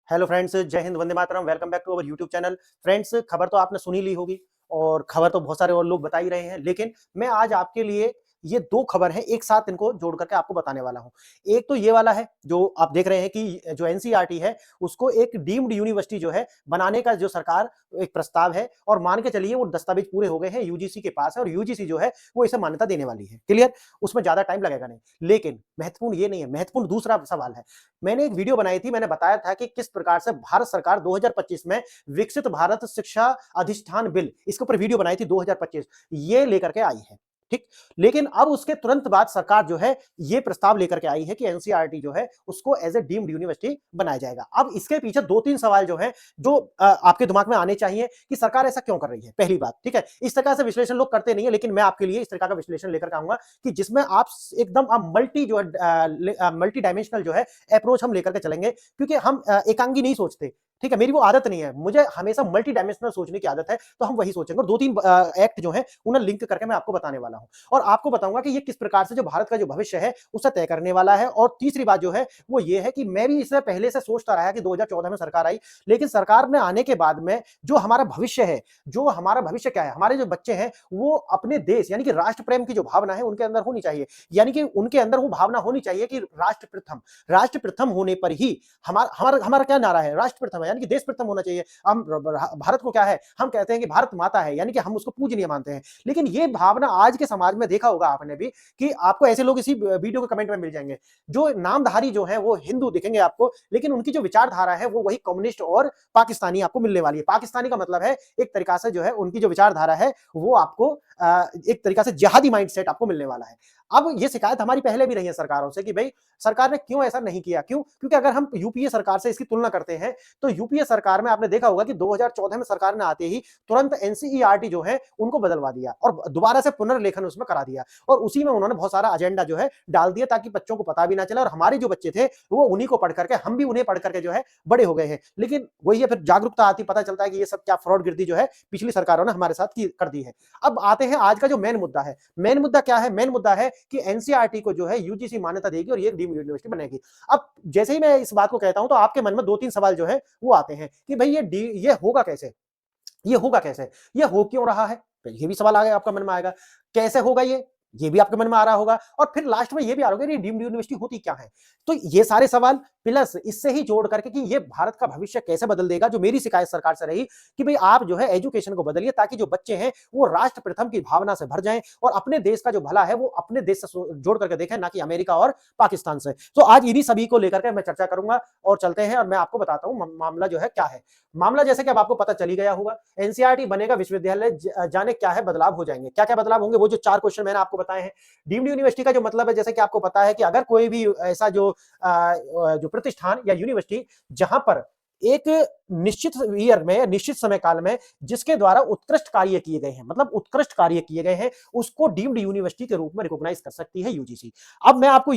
Hello friends, जय हिंद, वंदे मातरम। Welcome back to our YouTube channel. Friends, खबर तो आपने सुनी ली होगी और खबर तो बहुत सारे और लोग बता ही रहे हैं, लेकिन मैं आज आपके लिए ये दो खबर हैं एक साथ इनको जोड़ करके आपको बताने वाला हूं। एक तो ये वाला है जो आप देख रहे हैं कि जो एनसीईआरटी है उसको एक डीम्ड यूनिवर्सिटी जो है बनाने का जो सरकार एक प्रस्ताव है, और मान के चलिए वो दस्तावेज पूरे हो गए हैं, यूजीसी के पास है और यूजीसी जो है वो इसे मान्यता देने वाली है। क्लियर? उसमें ज्यादा टाइम लगेगा नहीं, लेकिन महत्वपूर्ण ये नहीं है, महत्वपूर्ण दूसरा सवाल है। मैंने एक वीडियो बनाई थी, मैंने बताया था कि किस प्रकार से भारत सरकार 2025 में विकसित भारत शिक्षा अधिष्ठान बिल, इसके ऊपर वीडियो बनाई थी 2025, ये लेकर के आई है। ठीक। लेकिन अब उसके तुरंत बाद सरकार जो है ये प्रस्ताव लेकर के आई है कि एनसीईआरटी जो है उसको एज ए डीम्ड यूनिवर्सिटी बनाया जाएगा। अब इसके पीछे दो तीन सवाल जो है जो आपके दिमाग में आने चाहिए कि सरकार ऐसा क्यों कर रही है। पहली बात, ठीक है, इस तरह से विश्लेषण लोग करते नहीं है, लेकिन मैं आपके लिए इस तरह का विश्लेषण लेकर के आऊंगा कि जिसमें आप एकदम मल्टी जो है मल्टी डायमेंशनल जो है अप्रोच हम लेकर के चलेंगे, क्योंकि हम एकांगी नहीं सोचते। ठीक है, मेरी वो आदत नहीं है, मुझे हमेशा मल्टी डायमेंशनल सोचने की आदत है, तो हम वही सोचेंगे। और दो तीन एक्ट जो है उन्हें लिंक करके मैं आपको बताने वाला हूं और आपको बताऊंगा कि ये किस प्रकार से जो भारत का जो भविष्य है उसे तय करने वाला है। और तीसरी बात जो है वो ये है कि मैं भी इससे पहले से सोचता रहा कि 2014 में सरकार आई, लेकिन सरकार ने आने के बाद में जो हमारा भविष्य है, जो हमारा भविष्य क्या है, हमारे जो बच्चे हैं वो अपने देश यानी कि राष्ट्र प्रेम की जो भावना है उनके अंदर होनी चाहिए। यानी कि उनके अंदर वो भावना होनी चाहिए कि राष्ट्र प्रथम होने पर ही हमारा हमारा हमारा क्या नारा है, राष्ट्र प्रथम है, यानी कि देश प्रथम होना चाहिए। हम भारत को क्या है, हम कहते हैं कि भारत माता है, यानी कि हम उसको पूजनीय मानते हैं। लेकिन ये भावना आज के समाज में देखा होगा आपने भी कि आपको ऐसे लोग इसी वीडियो के कमेंट में मिल जाएंगे जो नामधारी जो है वो हिंदू दिखेंगे आपको, लेकिन उनकी जो विचारधारा है वो वही कम्युनिस्ट और पाकिस्तानी आपको मिलने वाली है। पाकिस्तानी का मतलब है एक तरीका से जो है उनकी जो विचारधारा है वो आपको एक तरीका से जिहादी माइंडसेट आपको मिलने वाला है। अब ये शिकायत हमारी पहले भी रही है सरकारों से कि भाई सरकार ने क्यों ऐसा नहीं किया। क्यों? क्योंकि अगर हम यूपीए सरकार से इसकी तुलना करते हैं तो यूपीए सरकार में आपने देखा होगा कि 2014 में सरकार ने आते ही तुरंत एनसीईआरटी जो है उनको बदलवा दिया और दोबारा से पुनर्लेखन उसमें करा दिया, और उसी में उन्होंने बहुत सारा एजेंडा जो है डाल दिया ताकि बच्चों को पता भी ना चले, और हमारे जो बच्चे थे वो उन्हीं को पढ़ करके, हम भी उन्हें पढ़ करके जो है बड़े हो गए हैं। लेकिन वही है, फिर जागरूकता आती, पता चलता है कि ये सब क्या फ्रॉड गिरदी जो है पिछली सरकारों ने हमारे साथ कर दी है। अब आते हैं आज का जो मेन मुद्दा है। मेन मुद्दा क्या है? मेन मुद्दा है कि एनसीईआरटी को जो है यूजीसी मान्यता देगी और ये डीम्ड यूनिवर्सिटी बनेगी। अब जैसे ही मैं इस बात को कहता हूं तो आपके मन में दो तीन सवाल जो है वो आते हैं कि भाई ये होगा कैसे, ये होगा कैसे, ये हो क्यों रहा है? ये भी सवाल आगे आपका मन में आएगा। कैसे होगा ये भी आपके मन में आ रहा होगा, और फिर लास्ट में ये भी आ रहा होगा कि डीम्ड यूनिवर्सिटी होती क्या है। तो ये सारे सवाल प्लस इससे ही जोड़ करके कि ये भारत का भविष्य कैसे बदल देगा, जो मेरी शिकायत सरकार से रही कि भाई आप जो है एजुकेशन को बदलिए ताकि जो बच्चे हैं वो राष्ट्र प्रथम की भावना से भर जाएं और अपने देश का जो भला है वो अपने देश से जोड़ करके देखें, ना कि अमेरिका और पाकिस्तान से। तो आज इन्हीं सभी को लेकर के मैं चर्चा करूंगा और चलते हैं और मैं आपको बताता हूं मामला जो है क्या है। मामला जैसे कि अब आपको पता चली गया होगा, एनसीईआरटी बनेगा विश्वविद्यालय, जाने क्या है बदलाव हो जाएंगे। क्या क्या बदलाव होंगे? वो जो चार क्वेश्चन मैंने आपको बताए हैं। डीम्ड यूनिवर्सिटी का जो मतलब है, जैसे कि आपको पता है कि अगर कोई भी ऐसा जो प्रतिष्ठान या यूनिवर्सिटी जहां पर एक निश्चित ईयर में, निश्चित समय काल में जिसके द्वारा उत्कृष्ट कार्य किए गए हैं, मतलब उत्कृष्ट कार्य किए गए हैं, उसको डीम्ड यूनिवर्सिटी के रूप में रिकॉग्नाइज कर सकती है यूजीसी। अब मैं आपको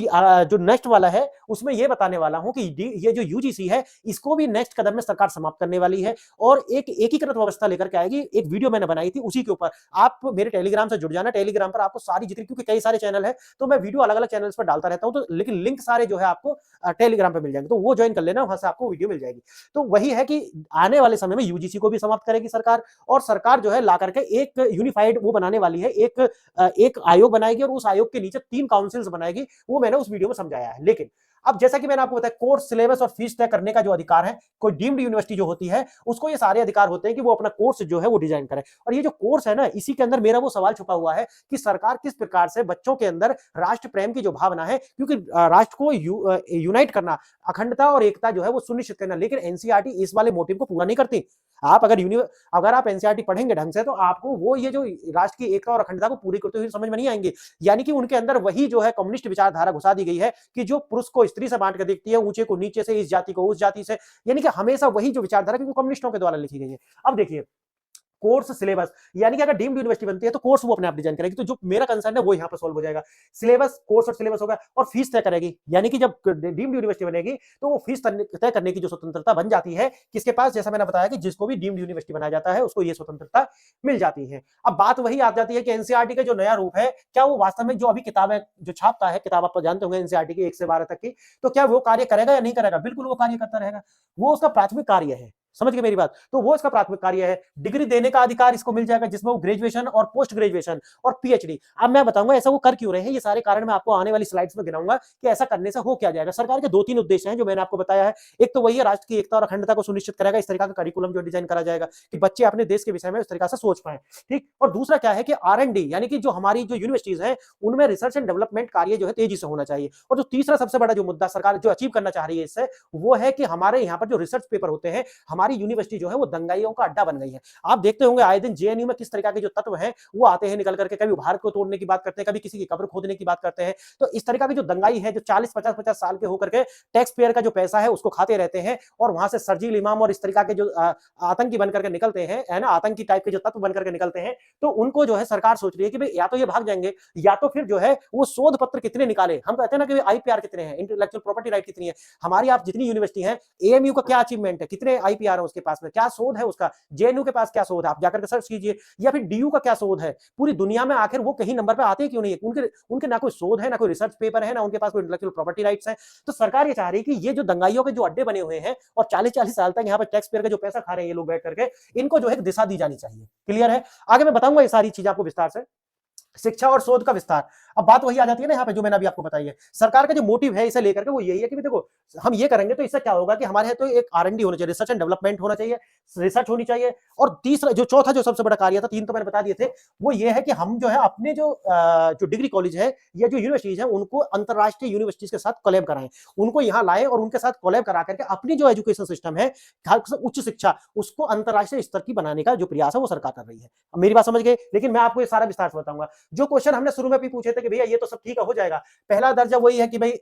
जो नेक्स्ट वाला है उसमें यह बताने वाला हूं कि ये जो यूजीसी है इसको भी नेक्स्ट कदम में सरकार समाप्त करने वाली है और एक एकीकृत व्यवस्था लेकर के आएगी। एक वीडियो मैंने बनाई थी उसी के ऊपर, आप मेरे टेलीग्राम से जुड़ जाना। टेलीग्राम पर आपको सारी जितनी, क्योंकि कई सारे चैनल है तो मैं वीडियो अलग अलग चैनल्स पर डालता रहता हूं, तो लेकिन लिंक सारे जो है आपको टेलीग्राम पर मिल जाएंगे, तो वो ज्वाइन कर लेना, वहां से आपको वीडियो मिल जाएगी। तो वही है कि आने वाले समय में यूजीसी को भी समाप्त करेगी सरकार, और सरकार जो है ला करके एक यूनिफाइड वो बनाने वाली है, एक आयोग बनाएगी और उस आयोग के नीचे 3 काउंसिल्स बनाएगी। वो मैंने उस वीडियो में समझाया है। लेकिन अब जैसा कि मैंने आपको बताया, कोर्स सिलेबस और फीस तय करने का जो अधिकार है, कोई डीम्ड यूनिवर्सिटी जो होती है उसको ये सारे अधिकार होते हैं कि वो अपना कोर्स जो है वो डिजाइन करे। और ये जो कोर्स है ना, इसी के अंदर मेरा वो सवाल छुपा हुआ है कि सरकार किस प्रकार से बच्चों के अंदर राष्ट्र प्रेम की जो भावना है, क्योंकि राष्ट्र को यूनाइट करना, अखंडता और एकता जो है वो सुनिश्चित करना, लेकिन एनसीईआरटी इस वाले मोटिव को पूरा नहीं करती। आप अगर आप एनसीईआरटी पढ़ेंगे ढंग से तो आपको वो ये जो राष्ट्र की एकता और अखंडता को पूरी करते हुए समझ में नहीं आएंगे। यानी कि उनके अंदर वही जो है कम्युनिस्ट विचारधारा घुसा दी गई है कि जो पुरुष को स्त्री से बांट कर देखती है, ऊंचे को नीचे से, इस जाति को उस जाति से, यानी कि हमेशा वही जो विचारधारा, क्योंकि कम्युनिस्टों के द्वारा लिखी गई है। अब देखिए, कोर्स सिलेबस, यानी कि अगर डीम्ड यूनिवर्सिटी बनती है तो कोर्स वो अपने आप डिजाइन करेगी। तो जो मेरा कंसर्न है वो यहाँ पर सॉल्व हो जाएगा। सिलेबस, कोर्स और सिलेबस होगा और फीस तय करेगी, यानी कि जब डीम्ड यूनिवर्सिटी बनेगी तो वो फीस तय करने की जो स्वतंत्रता बन जाती है किसके पास, जैसा मैंने बताया कि जिसको भी डीम्ड यूनिवर्सिटी बनाया जाता है उसको ये स्वतंत्रता मिल जाती है। अब बात वही आ जाती है कि एनसीईआरटी का जो नया रूप है, क्या वो वास्तव में जो अभी किताबें जो छापता है, किताब आप जानते होंगे एनसीईआरटी की 1 से 12 तक की, तो क्या वो कार्य करेगा या नहीं करेगा? बिल्कुल वो कार्य करता रहेगा। वो उसका प्राथमिक कार्य है। समझ गए मेरी बात? तो वो इसका प्राथमिक कार्य है। डिग्री देने का अधिकार इसको मिल जाएगा, जिसमें वो ग्रेजुएशन और पोस्ट ग्रेजुएशन और पीएचडी। अब मैं बताऊंगा ऐसा वो कर क्यों रहे हैं, ये सारे कारण मैं आपको आने वाली स्लाइड्स में गिनाऊंगा कि ऐसा करने से हो क्या जाएगा। सरकार के 2-3 उद्देश्य हैं जो मैंने आपको बताया है। एक तो वही है, राष्ट्र की एकता और अखंडता को सुनिश्चित करेगा, इस तरीका का करिकुलम जो डिजाइन करा जाएगा कि बच्चे अपने देश के विषय में इस तरीका से सोच पाए। ठीक। और दूसरा क्या है कि आर&डी, यानी कि जो हमारी जो यूनिवर्सिटीज हैं उनमें रिसर्च एंड डेवलपमेंट कार्य जो है तेजी से होना चाहिए। और जो तीसरा सबसे बड़ा जो मुद्दा सरकार जो अचीव करना चाह रही है इससे, वो है कि हमारे यहाँ पर जो रिसर्च पेपर होते हैं, हमारी यूनिवर्सिटी जो है वो दंगाइयों का अड्डा बन गई है। आप देखते होंगे आए दिन जेएनयू में किस तरीके के जो तत्व हैं वो आते हैं निकल करके, कभी भारत को तोड़ने की बात करते हैं, कभी किसी की कब्र खोदने की बात करते हैं। तो इस तरीका की जो दंगाई है, जो 40-50 साल के होकर के टैक्स पेयर का जो पैसा है उसको खाते रहते हैं और वहां से सरजील इमाम और इस तरीका के जो आतंकी बनकर के निकलते हैं, है ना, आतंकी टाइप के जो तत्व बनकर के निकलते हैं, तो उनको जो है सरकार सोच रही है कि भाई या तो ये भाग जाएंगे या तो फिर जो है वो शोध पत्र कितने निकाले। हम कहते हैं ना कि आईपीआर कितने हैं, इंटेलेक्चुअल प्रॉपर्टी राइट कितनी है हमारी। आप जितनी यूनिवर्सिटी है, एएमयू का क्या अचीवमेंट है, कितने आईपीआर है उसके पास में, क्या शोध है उसका, जेएनयू के पास क्या शोध है, आप जाकर के सर्च कीजिए, या फिर डीयू का क्या शोध है पूरी दुनिया में, आखिर वो कहीं नंबर पे आते क्यों नहीं है? उनके उनके ना कोई शोध है, ना कोई रिसर्च पेपर है, ना उनके पास कोई इंटेलेक्चुअल प्रॉपर्टी राइट्स है। तो सरकार ये चाह रही है कि ये जो दंगाइयों के जो अड्डे बने हुए हैं और 40-40 साल तक यहाँ पर टैक्स पेयर का जो पैसा खा रहे हैं ये लोग बैठ करके, इनको जो है दिशा दी जानी चाहिए। क्लियर है? आगे मैं बताऊंगा ये सारी चीजें आपको विस्तार से। शिक्षा और शोध का विस्तार। अब बात वही आ जाती है ना यहाँ पे जो मैंने अभी आपको बताई है। सरकार का जो मोटिव है इसे लेकर के वो यही है कि देखो हम ये करेंगे तो इससे क्या होगा कि हमारे यहाँ तो एक आर&डी होना चाहिए, रिसर्च एंड डेवलपमेंट होना चाहिए, रिसर्च होनी चाहिए। और तीसरा जो चौथा जो सबसे बड़ा कार्य था, 3 तो मैंने बता दिए थे, वो ये है कि हम जो है अपने जो डिग्री कॉलेज है या जो यूनिवर्सिटीज है उनको अंतरराष्ट्रीय यूनिवर्सिटीज के साथ कोलैब कराएं, उनको यहाँ लाए और उनके साथ कोलैब करा करके अपनी जो एजुकेशन सिस्टम है, उच्च शिक्षा, उसको अंतरराष्ट्रीय स्तर की बनाने का जो प्रयास है वो सरकार कर रही है। मेरी बात समझ गए? लेकिन मैं आपको ये सारा विस्तार से बताऊंगा। जो क्वेश्चन हमने शुरू में भी पूछे थे कि भैया ये तो सब ठीक है हो जाएगा, पहला दर्जा वही है कि भाई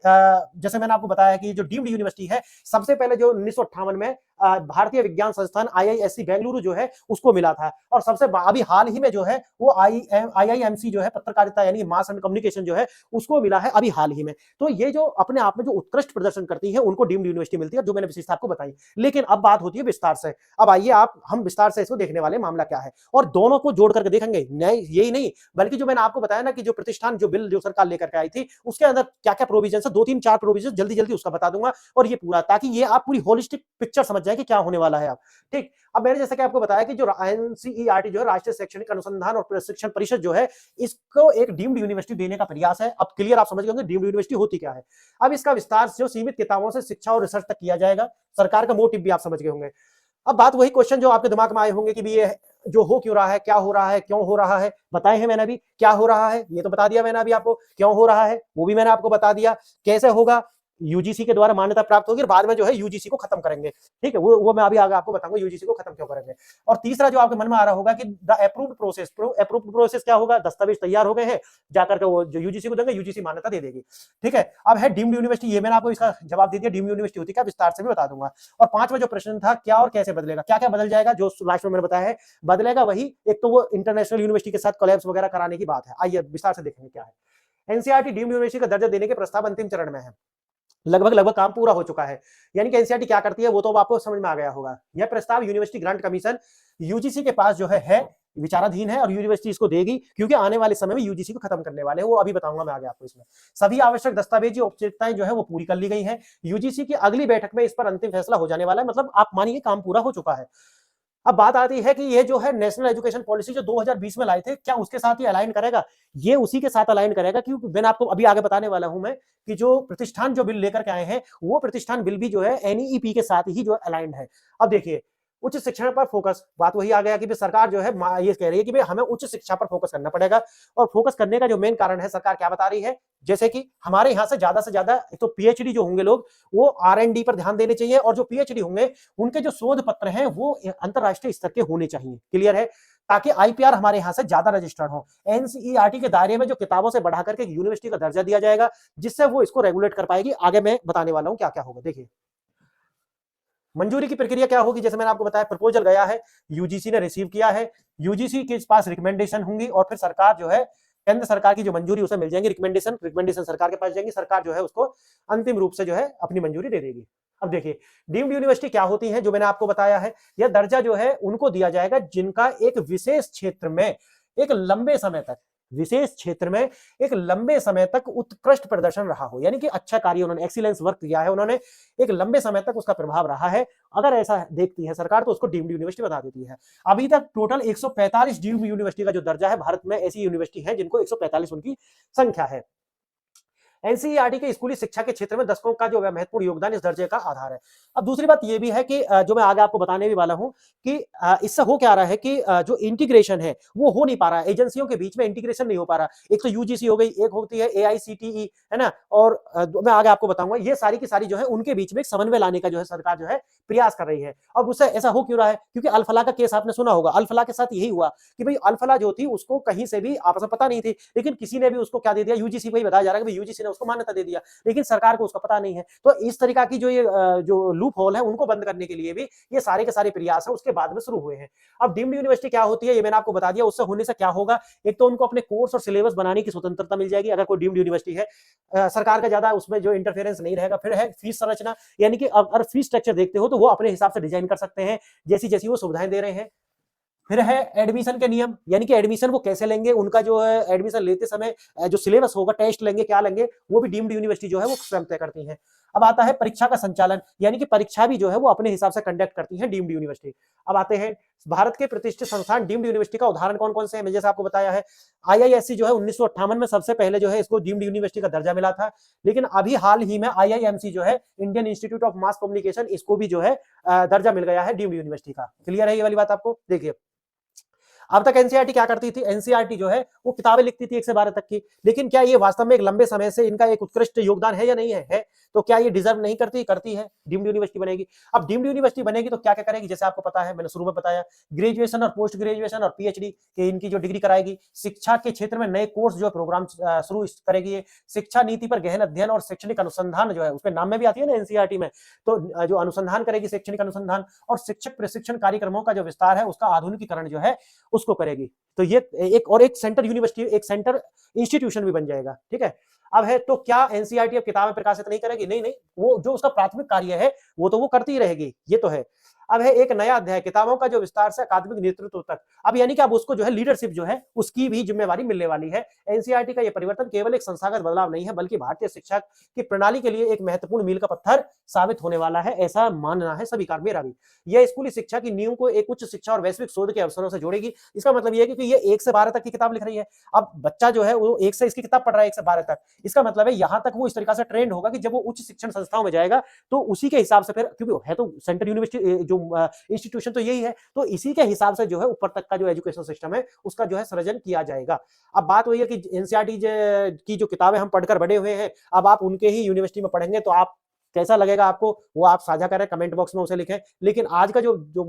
जैसे मैंने आपको बताया कि जो डीम्ड यूनिवर्सिटी है, सबसे पहले जो 1958 में भारतीय विज्ञान संस्थान आईआईएससी बेंगलुरु जो है उसको मिला था, और सबसे अभी हाल ही में जो है वो आईआईएमसी जो है पत्रकारिता यानी मास एंड कम्युनिकेशन जो है उसको मिला है अभी हाल ही में। तो ये जो अपने आप में जो उत्कृष्ट प्रदर्शन करती है उनको डीम्ड यूनिवर्सिटी मिलती है, जो मैंने विशेषता आपको बताई। लेकिन अब बात होती है विस्तार से। अब आइए हम विस्तार से इसको देखने वाले मामला क्या है और दोनों को जोड़ करके देखेंगे। यही नहीं बल्कि जो मैंने आपको बताया ना कि जो प्रतिष्ठान जो बिल जो सरकार लेकर के आई थी उसके अंदर क्या क्या प्रोविजन है, 2-3-4 प्रोविजन जल्दी जल्दी उसका बता दूंगा, और ये पूरा ताकि ये आप पूरी होलिस्टिक पिक्चर समझ जाए कि क्या होने वाला है। आप ठीक। अब मैंने जैसा कि आपको बताया कि जो एनसीईआरटी जो है, राष्ट्रीय शैक्षणिक अनुसंधान और प्रशिक्षण परिषद जो है, इसको एक डीम्ड यूनिवर्सिटी देने का प्रयास है। अब क्लियर आप समझ गए होंगे डीम्ड यूनिवर्सिटी होती क्या है। अब इसका विस्तार जो सीमित किताबों से शिक्षा और रिसर्च तक किया जाएगा, सरकार का मोटिव भी आप समझ गए होंगे। अब बात वही क्वेश्चन जो आपके दिमाग में आए होंगे कि भी ये जो हो क्यों रहा है, क्या हो रहा है, क्यों हो रहा है, बताए हैं मैंने अभी। क्या हो रहा है ये तो बता दिया मैंने अभी आपको, क्यों हो रहा है वो भी मैंने आपको बता दिया, कैसे होगा, यूजीसी के द्वारा मान्यता प्राप्त होगी और बाद में जो है यूजीसी को खत्म करेंगे। ठीक है, वो मैं अभी आगे आपको बताऊंगा यूजीसी को खत्म क्यों करेंगे। और तीसरा जो आपके मन में आ रहा होगा कि द अप्रूव्ड प्रोसेस क्या होगा, दस्तावेज तैयार हो गए हैं, जाकर के वो जो यूजीसी को देंगे, यूजीसी मान्यता दे देगी। ठीक है। अब है डीम्ड यूनिवर्सिटी, ये मैंने आपको इसका जवाब दे दिया, डीम्ड यूनिवर्सिटी होती क्या, विस्तार से भी बता दूंगा। और पांचवा जो प्रश्न था, क्या और कैसे बदलेगा, क्या क्या बदल जाएगा, जो लास्ट में मैंने बताया है बदलेगा वही। एक तो वो इंटरनेशनल यूनिवर्सिटी के साथ कोलैब्स वगैरह कराने की बात है, आइए विस्तार से देखेंगे क्या है। एनसीईआरटी डीम्ड यूनिवर्सिटी का दर्जा देने के प्रस्ताव अंतिम चरण में है, लगभग काम पूरा हो चुका है। यानी कि एनसीईआरटी क्या करती है वो तो आपको समझ में आ गया होगा। यह प्रस्ताव यूनिवर्सिटी ग्रांट कमीशन यूजीसी के पास जो है विचाराधीन है और यूनिवर्सिटी इसको देगी, क्योंकि आने वाले समय में यूजीसी को खत्म करने वाले हैं, वो अभी बताऊंगा मैं आगे आपको। इसमें सभी आवश्यक दस्तावेजी औपचारिकताएं जो है वो पूरी कर ली गई हैं। यूजीसी की अगली बैठक में इस पर अंतिम फैसला हो जाने वाला है, मतलब आप मानिए काम पूरा हो चुका है। अब बात आती है कि ये जो है नेशनल एजुकेशन पॉलिसी जो 2020 में लाए थे, क्या उसके साथ ही अलाइन करेगा, ये उसी के साथ अलाइन करेगा, क्योंकि मैंने आपको अभी आगे बताने वाला हूं मैं कि जो प्रतिष्ठान जो बिल लेकर के आए हैं वो प्रतिष्ठान बिल भी जो है एनईईपी के साथ ही जो अलाइंड है। अब देखिए उच्च शिक्षण पर फोकस, बात वही आ गया कि सरकार जो है ये कह रही है कि हमें उच्च शिक्षा पर फोकस करना पड़ेगा, और फोकस करने का जो मेन कारण है सरकार क्या बता रही है, जैसे कि हमारे यहाँ से ज्यादा तो पीएचडी जो होंगे लोग वो आर&डी पर ध्यान देने चाहिए, और जो पीएचडी होंगे उनके जो शोध पत्र हैं वो अंतरराष्ट्रीय स्तर के होने चाहिए। क्लियर है, ताकि आईपीआर हमारे यहाँ से ज्यादा रजिस्टर्ड हो। एनसीईआरटी के दायरे में जो किताबों से बढ़ा करके यूनिवर्सिटी का दर्जा दिया जाएगा, जिससे वो इसको रेगुलेट कर पाएगी। आगे मैं बताने वाला हूँ क्या क्या होगा। देखिए मंजूरी की प्रक्रिया क्या होगी, जैसे मैंने आपको बताया प्रपोजल गया है, यूजीसी ने रिसीव किया है, यूजीसी के पास रिकमेंडेशन होंगी और फिर सरकार जो है केंद्र सरकार की जो मंजूरी उसे मिल जाएंगी, रिकमेंडेशन सरकार के पास जाएंगी, सरकार जो है उसको अंतिम रूप से जो है अपनी मंजूरी दे देगी। अब देखिए डीम्ड यूनिवर्सिटी क्या होती है, जो मैंने आपको बताया है, यह दर्जा जो है उनको दिया जाएगा जिनका एक विशेष क्षेत्र में एक लंबे समय तक विशेष क्षेत्र में एक लंबे समय तक उत्कृष्ट प्रदर्शन रहा हो, यानी कि अच्छा कार्य उन्होंने एक्सीलेंस वर्क किया है, उन्होंने एक लंबे समय तक उसका प्रभाव रहा है। अगर ऐसा देखती है सरकार तो उसको डीम्ड यूनिवर्सिटी बता देती है। अभी तक टोटल 145 डीम्ड यूनिवर्सिटी का जो दर्जा है, भारत में ऐसी यूनिवर्सिटी है जिनको 145 उनकी संख्या है। एनसीईआरटी के स्कूली शिक्षा के क्षेत्र में दशकों का जो महत्वपूर्ण योगदान इस दर्जे का आधार है। अब दूसरी बात यह भी है कि जो मैं आगे आपको बताने भी वाला हूं कि इससे हो क्या रहा है कि जो इंटीग्रेशन है वो हो नहीं पा रहा है, एजेंसियों के बीच में इंटीग्रेशन नहीं हो पा रहा। एक तो यूजीसी हो गई, एक होती है एआईसीटीई, है ना, और मैं आगे आपको बताऊंगा, ये सारी की सारी जो है उनके बीच में एक समन्वय लाने का जो है सरकार जो है प्रयास कर रही है। अब उससे ऐसा हो क्यों रहा है, क्योंकि अल-फलाह का केस आपने सुना होगा, अल-फलाह के साथ यही हुआ कि भाई अल-फलाह जो थी उसको कहीं से भी आपस में पता नहीं थी, लेकिन किसी ने भी उसको क्या दे दिया, यूजीसी को ही बताया जा रहा है कि यूजीसी ने उसको मान्यता दे दिया, लेकिन सरकार को उसका पता नहीं है। तो इस तरीका की जो ये जो लूप होल है उनको बंद करने के लिए भी ये सारे के सारे प्रयास है उसके बाद में शुरू हुए हैं। अब डीम्ड यूनिवर्सिटी क्या होती है ये मैंने आपको बता दिया, उससे होने से क्या होगा, एक तो उनको अपने कोर्स और सिलेबस बनाने की स्वतंत्रता मिल जाएगी अगर कोई डीम्ड यूनिवर्सिटी है, सरकार का ज्यादा उसमें जो इंटरफेरेंस नहीं रहेगा। फिर है फीस संरचना, यानी कि अगर फीस स्ट्रक्चर देखते हो तो वो अपने हिसाब से डिजाइन कर सकते हैं जैसी जैसी वो सुविधाएं दे रहे हैं। फिर है एडमिशन के नियम, यानी कि एडमिशन वो कैसे लेंगे, उनका जो है एडमिशन लेते समय जो सिलेबस होगा, टेस्ट लेंगे, क्या लेंगे, वो भी डीम्ड यूनिवर्सिटी जो है वो स्वयं तय करती है। अब आता है परीक्षा का संचालन, यानी कि परीक्षा भी जो है वो अपने हिसाब से कंडक्ट करती है डीम्ड यूनिवर्सिटी। अब आते हैं भारत के प्रतिष्ठित संस्थान डीम्ड यूनिवर्सिटी का उदाहरण कौन कौन से हैं, मैं जैसे आपको बताया है आईआईएससी जो है 1958 में सबसे पहले जो है इसको डीम्ड यूनिवर्सिटी का दर्जा मिला था, लेकिन अभी हाल ही में आईआईएमसी जो है Indian institute of mass communication, इसको भी जो है दर्जा मिल गया है डीम्ड यूनिवर्सिटी का। क्लियर है ये वाली बात आपको? देखिए अब तक एनसीईआरटी क्या करती थी, एनसीईआरटी जो है वो किताबें लिखती थी 1 से 12 तक की, लेकिन क्या ये वास्तव में एक लंबे समय से इनका एक उत्कृष्ट योगदान है या नहीं है? तो क्या ये डिजर्व नहीं करती? करती है। डीम्ड यूनिवर्सिटी बनेगी। अब डीम्ड यूनिवर्सिटी बनेगी तो क्या क्या करेगी, जैसे आपको पता है मैंने शुरू में बताया, ग्रेजुएशन और पोस्ट ग्रेजुएशन और पीएचडी के इनकी जो डिग्री कराएगी, शिक्षा के क्षेत्र में नए कोर्स जो प्रोग्राम शुरू करेगी, शिक्षा नीति पर गहन अध्ययन और शैक्षणिक अनुसंधान जो है उसके नाम में भी आती है ना एनसीईआरटी में, तो जो अनुसंधान करेगी, शैक्षणिक अनुसंधान और शिक्षक प्रशिक्षण कार्यक्रमों का जो विस्तार है उसका आधुनिकीकरण जो है उसको करेगी। तो ये एक सेंटर यूनिवर्सिटी, एक सेंटर इंस्टीट्यूशन भी बन जाएगा। ठीक है, अब है तो क्या एनसीईआरटी अब किताबें प्रकाशित नहीं करेगी? नहीं नहीं, वो जो उसका प्राथमिक कार्य है वो तो वो करती ही रहेगी, ये तो है। अब है एक नया अध्याय, किताबों का जो विस्तार से अकादमिक नेतृत्व तक, अब यानी कि अब उसको जो है लीडरशिप जो है उसकी भी जिम्मेवारी मिलने वाली है। एनसीईआरटी का यह परिवर्तन केवल एक संस्थागत बदलाव नहीं है बल्कि भारतीय शिक्षा की प्रणाली के लिए एक महत्वपूर्ण मील का पत्थर साबित होने वाला है, ऐसा मानना है सभी का, मेरा भी। यह स्कूली शिक्षा की नींव को एक उच्च शिक्षा और वैश्विक शोध के अवसरों से जोड़ेगी। इसका मतलब यह है कि ये 1 से 12 तक की किताब लिख रही है। अब बच्चा जो है वो 1 से इसकी किताब पढ़ रहा है 1 से 12 तक, इसका मतलब है यहां तक वो इस तरीके से ट्रेंड होगा कि जब वो उच्च शिक्षण संस्थाओं में जाएगा तो उसी के हिसाब से, फिर क्योंकि है तो सेंट्रल यूनिवर्सिटी जो इंस्टीट्यूशन तो यही है, तो इसी के हिसाब से जो है ऊपर तक का जो एजुकेशन सिस्टम है उसका जो है सृजन किया जाएगा। अब बात वही है कि एनसीईआरटी की जो किताबें हम पढ़कर बड़े हुए हैं, अब आप उनके ही यूनिवर्सिटी में पढ़ेंगे तो आप कैसा लगेगा आपको, वो आप साझा करें, कमेंट बॉक्स में उसे लिखें। लेकिन आज का जो जो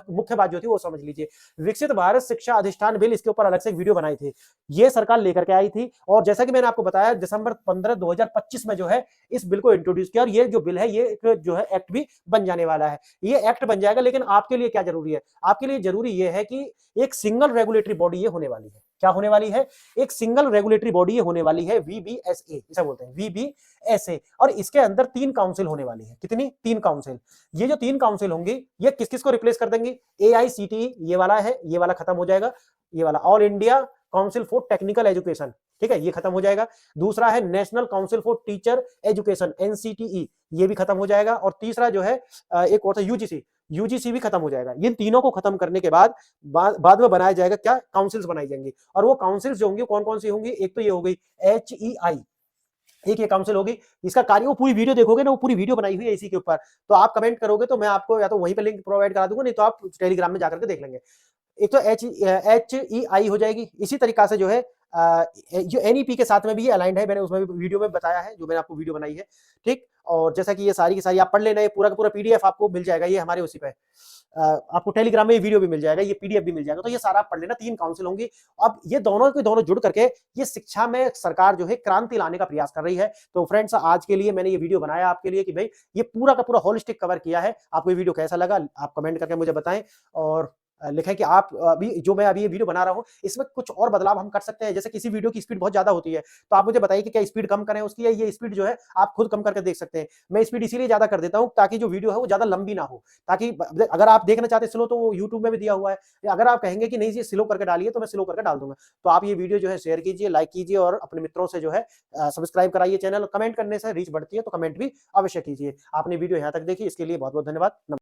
मुख्य बात जो थी वो समझ लीजिए, विकसित भारत शिक्षा अधिष्ठान बिल, इसके ऊपर अलग से एक वीडियो बनाई थी, ये सरकार लेकर के आई थी, और जैसा कि मैंने आपको बताया दिसंबर 15 2025 में जो है इस बिल को इंट्रोड्यूस किया, और ये जो बिल है ये एक जो है एक्ट भी बन जाने वाला है। ये एक्ट बन जाएगा, लेकिन आपके लिए क्या जरूरी है, आपके लिए जरूरी ये है कि एक सिंगल रेगुलेटरी बॉडी ये होने वाली है। क्या होने वाली है? एक सिंगल रेगुलेटरी बॉडी ये होने वाली है, वीबीएसए इसे बोलते हैं, वीबीएसए, और इसके अंदर 3 काउंसिल होने वाली है। कितनी? 3 काउंसिल। ये जो 3 काउंसिल होंगी ये किस किस को रिप्लेस कर देंगी? एआईसीटीई ये वाला है, ये वाला खत्म हो जाएगा, ये वाला all India council for technical education, ठीक है, ये खत्म हो जाएगा। दूसरा है national council for teacher education, NCTE, ये भी खत्म हो जाएगा। और तीसरा जो है एक और था यूजीसी, यूजीसी भी खत्म हो जाएगा। इन तीनों को खत्म करने के बाद बाद में बनाया जाएगा क्या? काउंसिल्स बनाई जाएंगी, और वो काउंसिल्स जो होंगी कौन कौन सी होंगी? एक तो ये हो गई एचईआई, एक ये काउंसिल होगी, इसका कार्य, वो पूरी वीडियो देखोगे ना, वो पूरी वीडियो बनाई हुई है इसी के ऊपर, तो आप कमेंट करोगे तो मैं आपको या तो वहीं पे लिंक प्रोवाइड करा दूंगा, नहीं तो आप टेलीग्राम में जाकर के देख लेंगे। एक तो एचईआई हो जाएगी। इसी तरीका से जो है जो एनईपी के साथ में भी ये अलाइंड है, मैंने उसमें भी वीडियो में बताया है, जो मैंने आपको वीडियो बनाई है, ठीक। और जैसा कि ये सारी की सारी आप पढ़ लेना, ये पूरा का पूरा पीडीएफ आपको मिल जाएगा, ये हमारे उसी पे आपको टेलीग्राम में ये वीडियो भी मिल जाएगा, ये पीडीएफ भी मिल जाएगा, तो ये सारा आप पढ़ लेना। 3 काउंसिल होंगी। अब ये दोनों के दोनों जुड़ करके ये शिक्षा में सरकार जो है क्रांति लाने का प्रयास कर रही है। तो फ्रेंड्स, आज के लिए मैंने ये वीडियो बनाया आपके लिए कि भाई ये पूरा का पूरा होलिस्टिक कवर किया है। आपको ये वीडियो कैसा लगा आप कमेंट करके मुझे बताएं, और लिखें कि आप अभी जो मैं अभी ये वीडियो बना रहा हूं इसमें कुछ और बदलाव हम कर सकते हैं। जैसे किसी वीडियो की स्पीड बहुत ज्यादा होती है, तो आप मुझे बताइए कि क्या स्पीड कम करें उसकी, या ये स्पीड जो है आप खुद कम करके देख सकते हैं। मैं स्पीड इसीलिए ज्यादा कर देता हूं ताकि जो वीडियो है वो ज्यादा लंबी ना हो, ताकि अगर आप देखना चाहते हैं स्लो तो वो यूट्यूब में भी दिया हुआ है, या अगर आप कहेंगे कि नहीं जी स्लो करके डालिए तो मैं स्लो करके डाल दूंगा। तो आप ये वीडियो जो है शेयर कीजिए, लाइक कीजिए, और अपने मित्रों से जो है सब्सक्राइब कराइए चैनल। कमेंट करने से रीच बढ़ती है, तो कमेंट भी अवश्य कीजिए। आपने वीडियो यहाँ तक देखी इसके लिए बहुत बहुत धन्यवाद।